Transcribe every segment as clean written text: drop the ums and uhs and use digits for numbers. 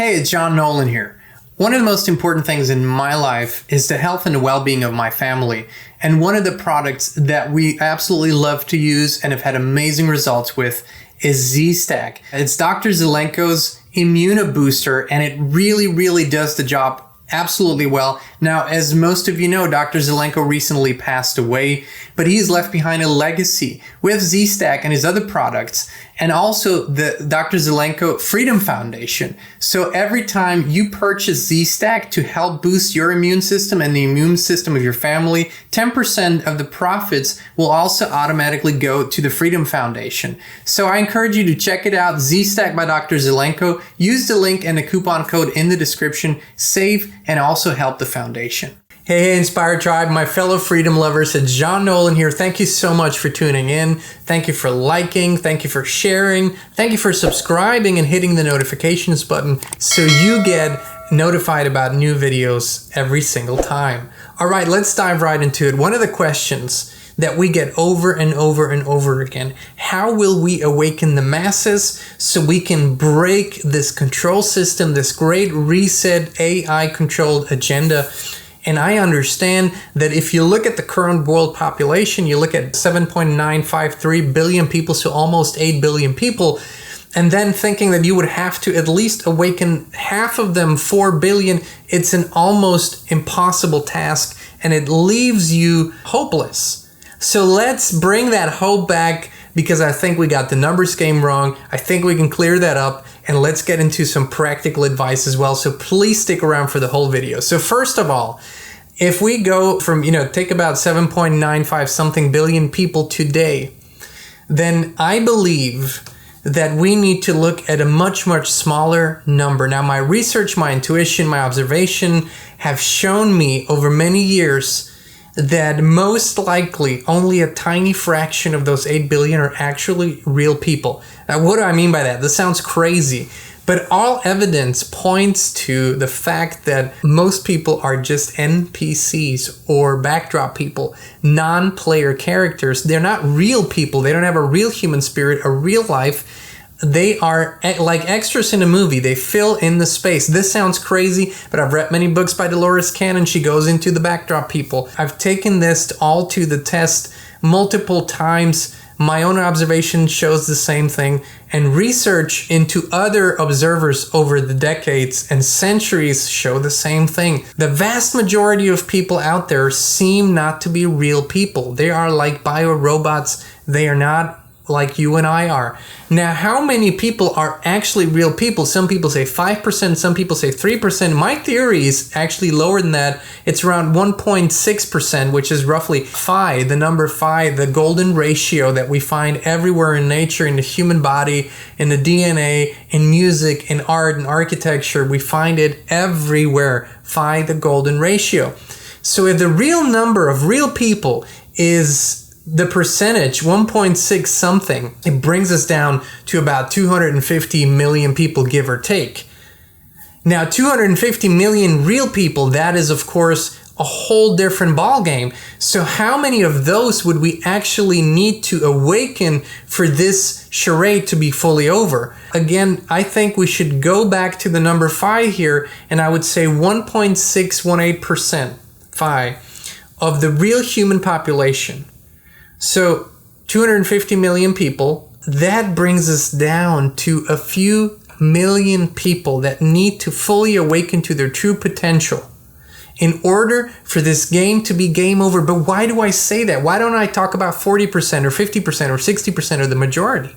Hey, it's Jean Nolan here. One of the most important things in my life is the health and the well-being of my family. And one of the products that we absolutely love to use and have had amazing results with is Z-Stack. It's Dr. Zelenko's Immunobooster, and it really does the job absolutely well. Now, as most of you know, Dr. Zelenko recently passed away, but he's left behind a legacy with Z-Stack and his other products, and also the Dr. Zelenko Freedom Foundation. So every time you purchase Z-Stack to help boost your immune system and the immune system of your family, 10% of the profits will also automatically go to the Freedom Foundation. So I encourage you to check it out, Z-Stack by Dr. Zelenko. Use the link and the coupon code in the description, save, and also help the foundation. Hey, Inspired Tribe, my fellow freedom lovers, it's Jean Nolan here. Thank you so much for tuning in. Thank you for liking. Thank you for sharing. Thank you for subscribing and hitting the notifications button so you get notified about new videos every single time. All right, let's dive right into it. One of the questions that we get over and over again, how will we awaken the masses so we can break this control system, this great reset AI-controlled agenda? And I understand that if you look at the current world population, you look at 7.953 billion people, so almost 8 billion people, and then thinking that you would have to at least awaken half of them, 4 billion, it's an almost impossible task, and it leaves you hopeless. So let's bring that hope back, because I think we got the numbers game wrong. I think we can clear that up, and let's get into some practical advice as well. So please stick around for the whole video. So first of all, if we go from, take about 7.95 something billion people today, then I believe that we need to look at a much smaller number. Now, my research, my intuition, my observation have shown me over many years that most likely only a tiny fraction of those 8 billion are actually real people. Now, what do I mean by that? This sounds crazy, but all evidence points to the fact that most people are just NPCs or backdrop people, non-player characters. They're not real people. They don't have a real human spirit, a real life. They are like extras in a movie. They fill in the space. This sounds crazy, but I've read many books by Dolores Cannon. She goes into the backdrop people. I've taken this all to the test multiple times. My own observation shows the same thing, and research into other observers over the decades and centuries show the same thing. The vast majority of people out there seem not to be real people. They are like bio-robots. They are not like you and I are. Now, how many people are actually real people? Some people say 5%, some people say 3%. My theory is actually lower than that. It's around 1.6%, which is roughly phi, the number phi, the golden ratio that we find everywhere in nature, in the human body, in the DNA, in music, in art, in architecture. We find it everywhere. Phi, the golden ratio. So if the real number of real people is the percentage, 1.6 something, it brings us down to about 250 million people, give or take. Now, 250 million real people, that is, of course, a whole different ballgame. So how many of those would we actually need to awaken for this charade to be fully over? Again, I think we should go back to the number phi here, and I would say 1.618% phi of the real human population. So 250 million people, that brings us down to a few million people that need to fully awaken to their true potential in order for this game to be game over. But why do I say that? Why don't I talk about 40% or 50% or 60% or the majority?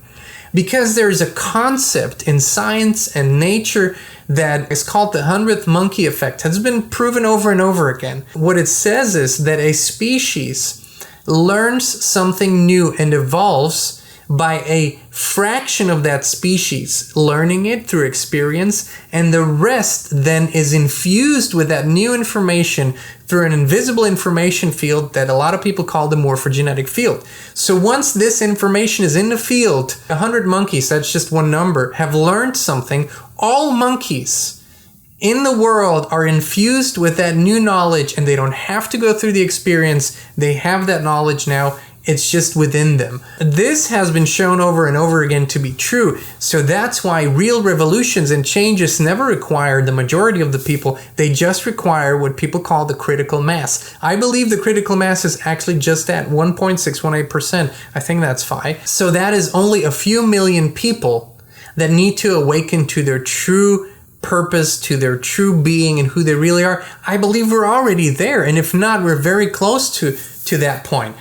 Because there's a concept in science and nature that is called the 100th monkey effect. It has been proven over and over again. What it says is that a species learns something new and evolves by a fraction of that species learning it through experience, and the rest then is infused with that new information through an invisible information field that a lot of people call the morphogenetic field. So once this information is in the field, 100 monkeys, that's just one number, have learned something. All monkeys in the world are infused with that new knowledge, and they don't have to go through the experience. They have that knowledge now, It's just within them. This has been shown over and over again to be true. So that's why real revolutions and changes never require the majority of the people. They just require what people call the critical mass. I believe the critical mass is actually just at 1.618%. I think that's phi. So that is only a few million people that need to awaken to their true purpose, to their true being and who they really are. I believe we're already there. And if not, we're very close to that point.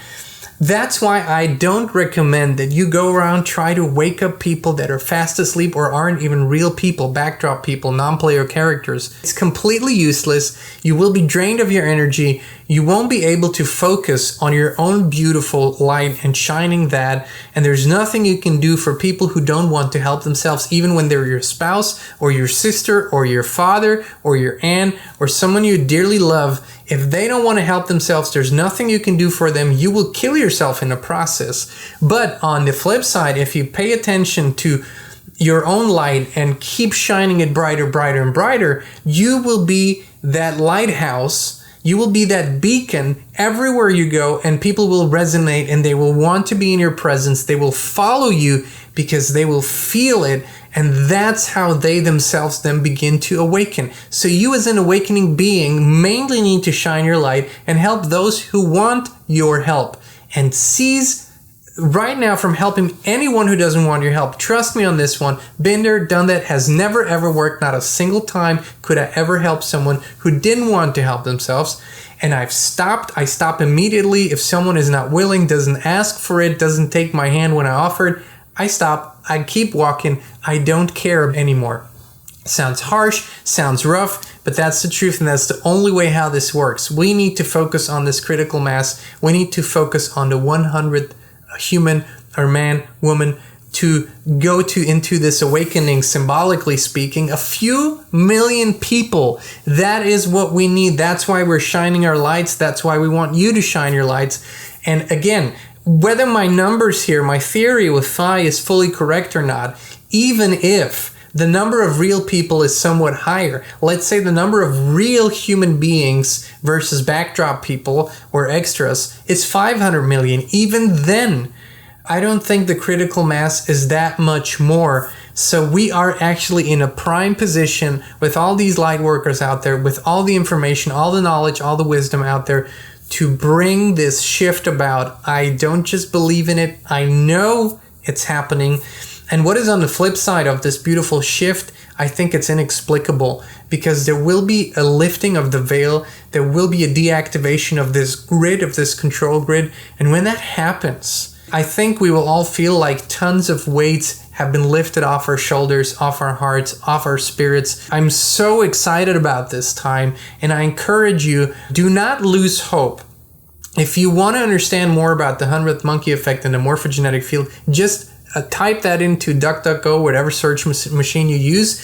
That's why I don't recommend that you go around try to wake up people that are fast asleep or aren't even real people, backdrop people, non-player characters. It's completely useless. You will be drained of your energy. You won't be able to focus on your own beautiful light and shining that. And there's nothing you can do for people who don't want to help themselves, even when they're your spouse or your sister or your father or your aunt or someone you dearly love. If they don't want to help themselves, there's nothing you can do for them. You will kill yourself in the process. But on the flip side, if you pay attention to your own light and keep shining it brighter, brighter, and brighter, you will be that lighthouse. You will be that beacon everywhere you go, and people will resonate and they will want to be in your presence. They will follow you because they will feel it. And that's how they themselves then begin to awaken. So you as an awakening being mainly need to shine your light and help those who want your help. And cease right now from helping anyone who doesn't want your help. Trust me on this one. Been there, done that, has never ever worked. Not a single time could I ever help someone who didn't want to help themselves. And I've stopped. I stop immediately. If someone is not willing, doesn't ask for it, doesn't take my hand when I offered, I stop. I keep walking. I don't care anymore. Sounds harsh, sounds rough, but that's the truth, and that's the only way how this works. We need to focus on this critical mass. We need to focus on the 100th human or man, woman to go into this awakening, symbolically speaking. A few million people. That is what we need. That's why we're shining our lights. That's why we want you to shine your lights. And again, whether my numbers here, my theory with phi is fully correct or not, even if the number of real people is somewhat higher, let's say the number of real human beings versus backdrop people or extras is 500 million, even then, I don't think the critical mass is that much more. So we are actually in a prime position with all these light workers out there, with all the information, all the knowledge, all the wisdom out there, to bring this shift about. I don't just believe in it. I know it's happening. And what is on the flip side of this beautiful shift, I think it's inexplicable, because there will be a lifting of the veil. There will be a deactivation of this grid, of this control grid. And when that happens, I think we will all feel like tons of weights have been lifted off our shoulders, off our hearts, off our spirits. I'm so excited about this time, and I encourage you, do not lose hope. If you want to understand more about the 100th monkey effect and the morphogenetic field, just type that into DuckDuckGo, whatever search machine you use,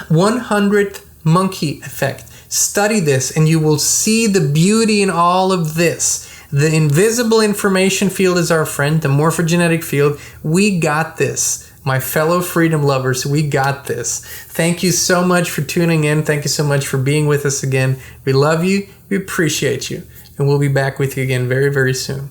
100th monkey effect. Study this, and you will see the beauty in all of this. The invisible information field is our friend, the morphogenetic field. We got this. My fellow freedom lovers, we got this. Thank you so much for tuning in. Thank you so much for being with us again. We love you. We appreciate you. And we'll be back with you again very, very soon.